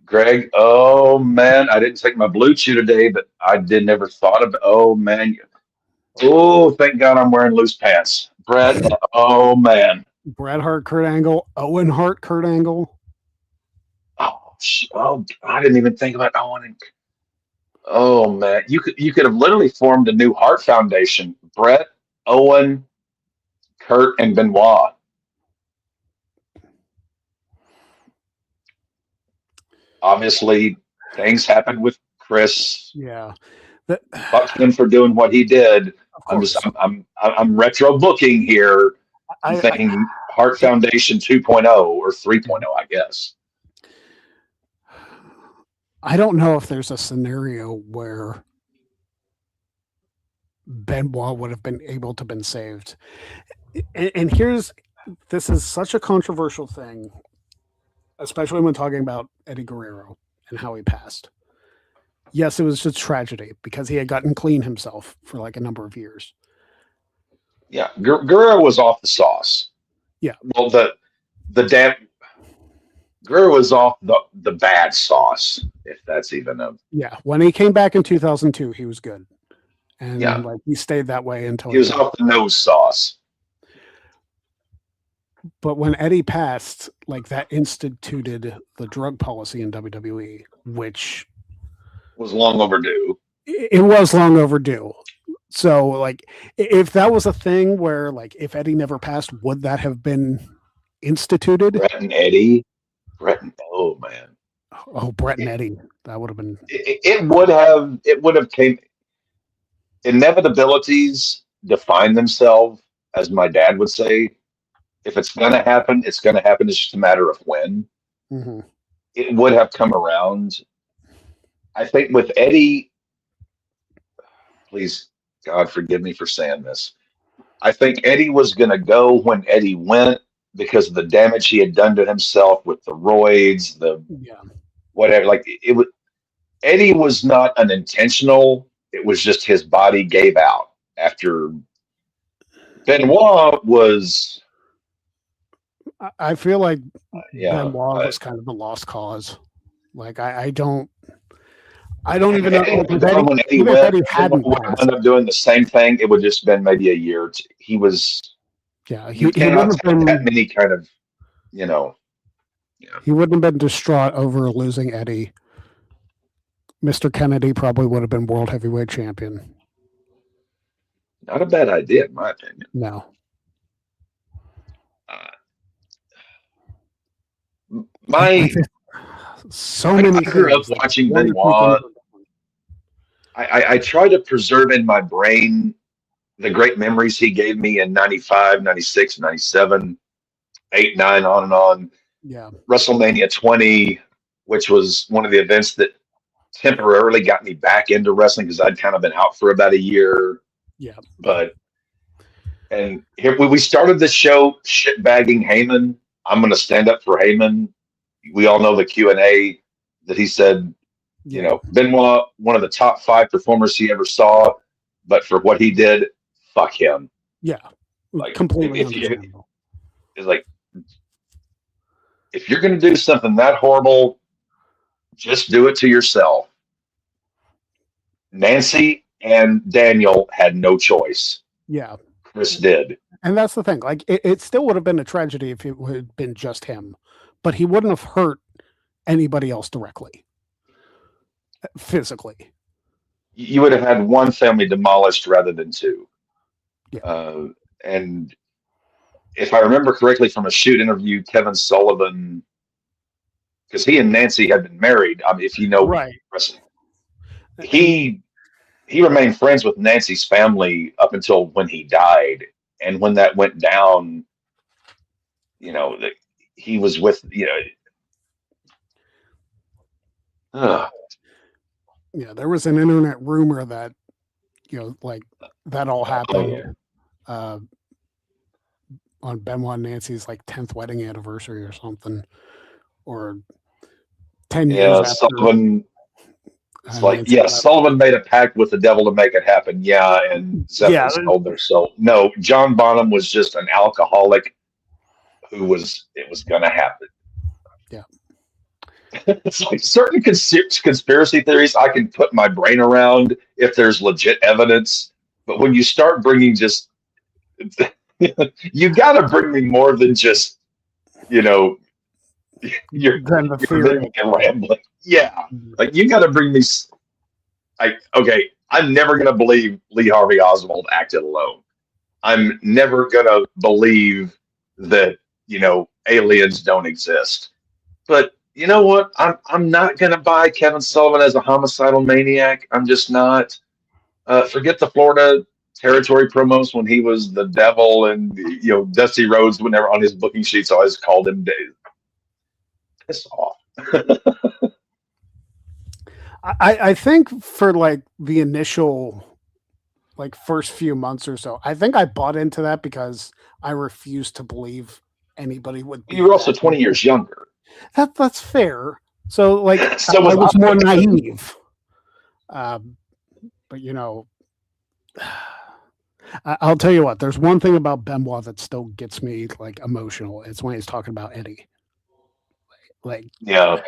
Greg, oh man, I didn't take my Blue Chew today, but I never thought of it. Oh man. Oh, thank God I'm wearing loose pants. Bret, oh man. Bret Hart, Kurt Angle, Owen Hart, Kurt Angle. Oh, I didn't even think about Owen and oh man. You could have literally formed a new Hart Foundation. Bret, Owen, Kurt, and Benoit. Obviously, things happened with Chris. Yeah, fuck him for doing what he did. I'm retro booking here. I'm thinking Hart Foundation 2.0 or 3.0, I guess. I don't know if there's a scenario where Benoit would have been able to been saved. And this is such a controversial thing, especially when talking about Eddie Guerrero and how he passed. Yes, it was just tragedy because he had gotten clean himself for like a number of years. Yeah, Guerrero was off the sauce. Yeah. Well, Guerrero was off the bad sauce, if that's even a. Yeah, when he came back in 2002, he was good, and like he stayed that way until he was off the nose sauce. But when Eddie passed, like that instituted the drug policy in WWE, which was long overdue. It was long overdue. So, like, if that was a thing where, like, if Eddie never passed, would that have been instituted? Bret and Eddie. Oh man. Oh, Bret and Eddie. That would have been. It would have came. Inevitabilities define themselves, as my dad would say. If it's going to happen, it's going to happen. It's just a matter of when. Mm-hmm. It would have come around. I think with Eddie, please, God forgive me for saying this. I think Eddie was going to go when Eddie went because of the damage he had done to himself with the roids, whatever. Like Eddie was not unintentional. It was just his body gave out after. Benoit was. I feel like Benoit was kind of a lost cause. Like I don't even know when Eddie went. He hadn't ended up doing the same thing. It would just been maybe a year. He was. Yeah, he cannot take that many kind of, Yeah. He wouldn't have been distraught over losing Eddie. Mr. Kennedy probably would have been world heavyweight champion. Not a bad idea, in my opinion. No. I grew up watching Benoit. I try to preserve in my brain the great memories he gave me in 95, 96, 97, 8, 9, on and on. Yeah. WrestleMania 20, which was one of the events that temporarily got me back into wrestling because I'd kind of been out for about a year. Yeah. And here we started the show shitbagging Heyman. I'm going to stand up for Heyman. We all know the Q&A that he said, Benoit, one of the top 5 performers he ever saw. but for what he did, fuck him. Yeah, like completely if understandable. It's like, if you're going to do something that horrible, just do it to yourself. Nancy and Daniel had no choice. Yeah, Chris did. And that's the thing. Like, it still would have been a tragedy if it had been just him, but he wouldn't have hurt anybody else directly, physically. You would have had one family demolished rather than two. Yeah. And if I remember correctly from a shoot interview, Kevin Sullivan, because he and Nancy had been married. I mean, if you know, right, he remained friends with Nancy's family up until when he died. And when that went down, you know, he was with, you know. Yeah, there was an internet rumor that, you know, like that all happened on Benoit and Nancy's like 10th wedding anniversary or something, or 10 years after. Sullivan, it's like, Sullivan made a pact with the devil to make it happen. Yeah, and Zephyrus sold their soul. No, John Bonham was just an alcoholic it was going to happen. Yeah. It's like certain conspiracy theories I can put my brain around if there's legit evidence, but when you start bringing just, you got to bring me more than just, you know, you're rambling. Yeah, like you got to bring me. Okay, I'm never gonna believe Lee Harvey Oswald acted alone. I'm never gonna believe that, you know, aliens don't exist. But you know what? I'm not gonna buy Kevin Sullivan as a homicidal maniac. I'm just not. Forget the Florida Territory promos when he was the devil, and you know, Dusty Rhodes, whenever on his booking sheets always called him Dave. Piss off. I think for like the initial, like first few months or so, I think I bought into that because I refused to believe anybody would. You were also 20 years younger. That's fair. So like, I was more naive. But you know, I'll tell you what. There's one thing about Benoit that still gets me like emotional. It's when he's talking about Eddie. Like, yeah.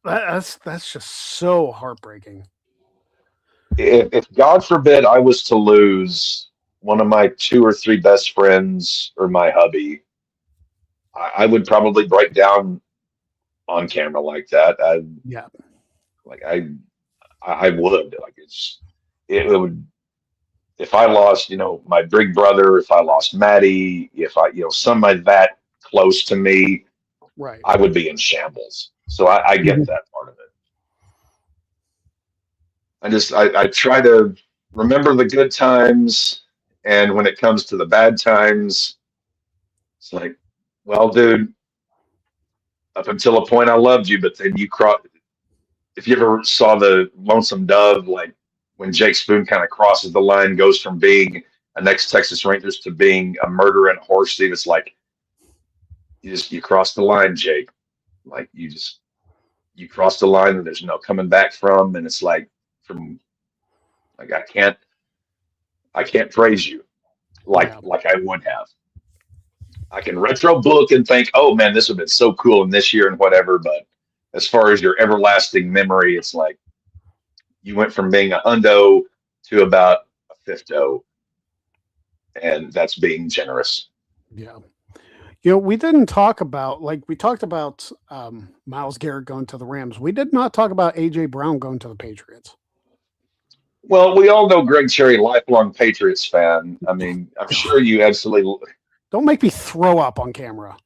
That's just so heartbreaking. If God forbid I was to lose one of my 2 or 3 best friends or my hubby, I would probably break down on camera like that. I would. Like it would. If I lost, you know, my big brother, if I lost Maddie, if I, you know, somebody that close to me, right, I would be in shambles. So I get that part of it. I try to remember the good times, and when it comes to the bad times, it's like, well, dude, up until a point I loved you, but then you cross. If you ever saw the Lonesome Dove, like when Jake Spoon kind of crosses the line, goes from being a next Texas Rangers to being a murderer and horse thief, it's like you crossed the line, Jake. Like you crossed the line and there's no coming back from, and it's like I can't praise you like I would have. I can retro book and think, oh man, this would have been so cool in this year and whatever, but as far as your everlasting memory, it's like you went from being a hundo to about a $50, and that's being generous. Yeah. You know, we didn't talk about, like, we talked about Myles Garrett going to the Rams. We did not talk about A.J. Brown going to the Patriots. Well, we all know Greg Cherry, lifelong Patriots fan. I mean, I'm sure you absolutely... Don't make me throw up on camera.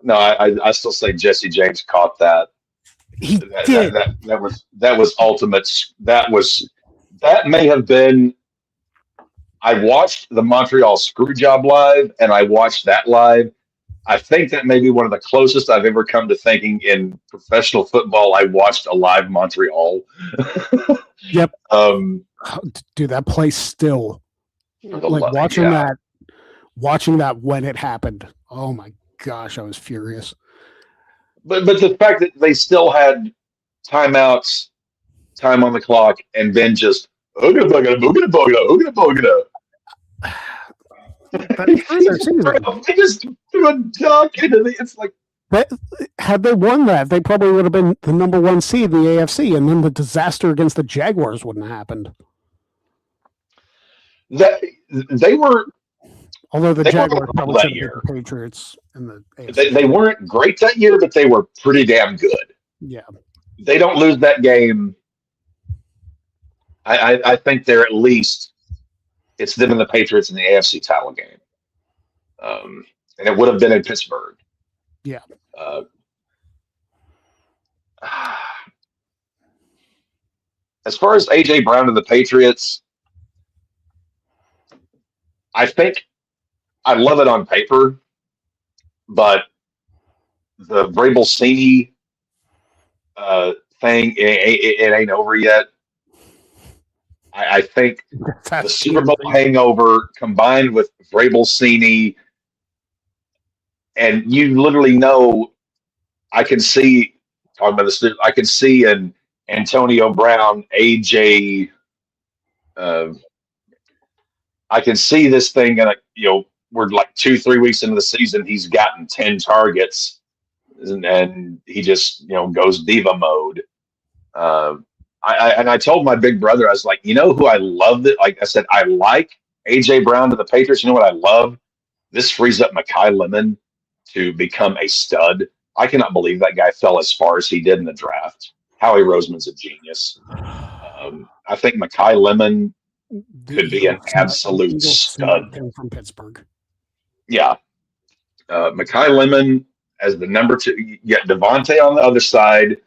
No, I still say Jesse James caught that. He did. That was ultimate. That may have been... I watched the Montreal Screwjob live, and I watched that live. I think that may be one of the closest I've ever come to thinking in professional football. I watched a live Montreal. Yep. Dude, that place still. Like watching that when it happened. Oh my gosh, I was furious. But the fact that they still had timeouts, time on the clock, and then just Ooga booga, booga booga, ooga booga. They just threw a duck into the. It's like. Had they won that, they probably would have been the number 1 seed in the AFC, and then the disaster against the Jaguars wouldn't have happened. They were. Although the Jaguars probably should have the Patriots in the AFC. They weren't great that year, but they were pretty damn good. Yeah. They don't lose that game. I think they're at least it's them and the Patriots in the AFC title game. And it would have been in Pittsburgh. Yeah. As far as A.J. Brown and the Patriots, I think I love it on paper, but the Vrabel Sini thing, it ain't over yet. I think the Super Bowl hangover combined with Vrabel Sini, and you literally know, I can see, talking about this, I can see an Antonio Brown, AJ, I can see this thing, and we're like 2-3 weeks into the season, he's gotten 10 targets, and he just goes diva mode. I told my big brother, I was like, who I loved it. Like I said, I like AJ Brown to the Patriots. You know what I love? This frees up Mekhi Lemon to become a stud. I cannot believe that guy fell as far as he did in the draft. Howie Roseman's a genius. I think Mekhi Lemon could be an absolute stud from Pittsburgh. Yeah, Mekhi Lemon as the number 2. You get Devontae on the other side,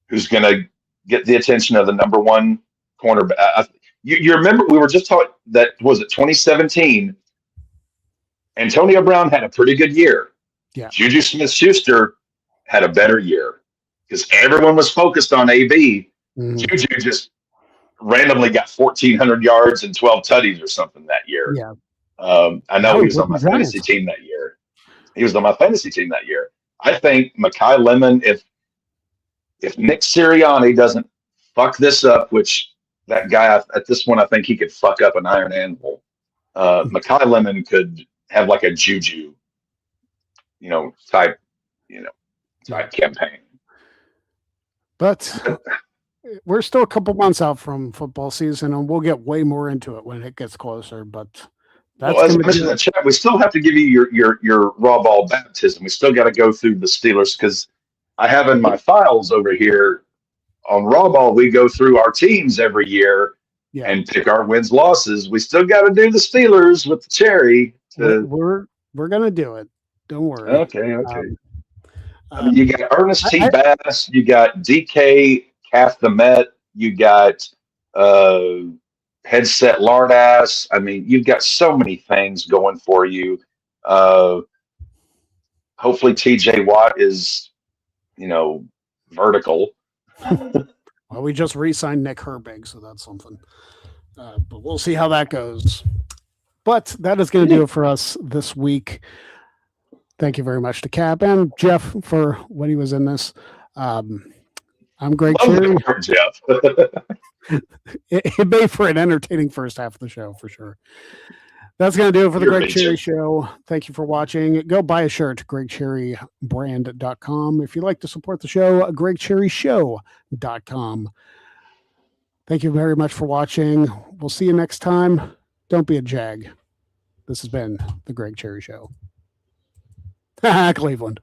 who's going to get the attention of the number 1 cornerback. You remember we were just talking, that was it 2017. Antonio Brown had a pretty good year. Yeah. Juju Smith-Schuster had a better year because everyone was focused on AB. Juju just randomly got 1,400 yards and 12 tutties or something that year. Yeah. I know he was on my fantasy team that year. I think Mekhi Lemon, if Nick Sirianni doesn't fuck this up, which that guy at this point, I think he could fuck up an iron anvil. Mekhi Lemon could have like a Juju, type campaign. But we're still a couple months out from football season, and we'll get way more into it when it gets closer. But that's as I mentioned in the chat, we still have to give you your raw ball baptism. We still got to go through the Steelers because I have in my files over here on Raw Ball, we go through our teams every year and pick our wins, losses. We still got to do the Steelers with the cherry. We're going to do it. Don't worry. Okay. You got Ernest T. Bass. You got DK Calf the Met. You got Headset Lardass. I mean, you've got so many things going for you. Hopefully TJ Watt is vertical. Well, we just re-signed Nick Herbig, so that's something. But we'll see how that goes. But that is going to do it for us this week. Thank you very much to Cap and Jeff for when he was in this. I'm Greg Cherry. Jeff. It made for an entertaining first half of the show for sure. That's going to do it for the Greg Cherry Show. Thank you for watching. Go buy a shirt, gregcherrybrand.com. If you'd like to support the show, gregcherryshow.com. Thank you very much for watching. We'll see you next time. Don't be a jag. This has been the Greg Cherry Show. Cleveland.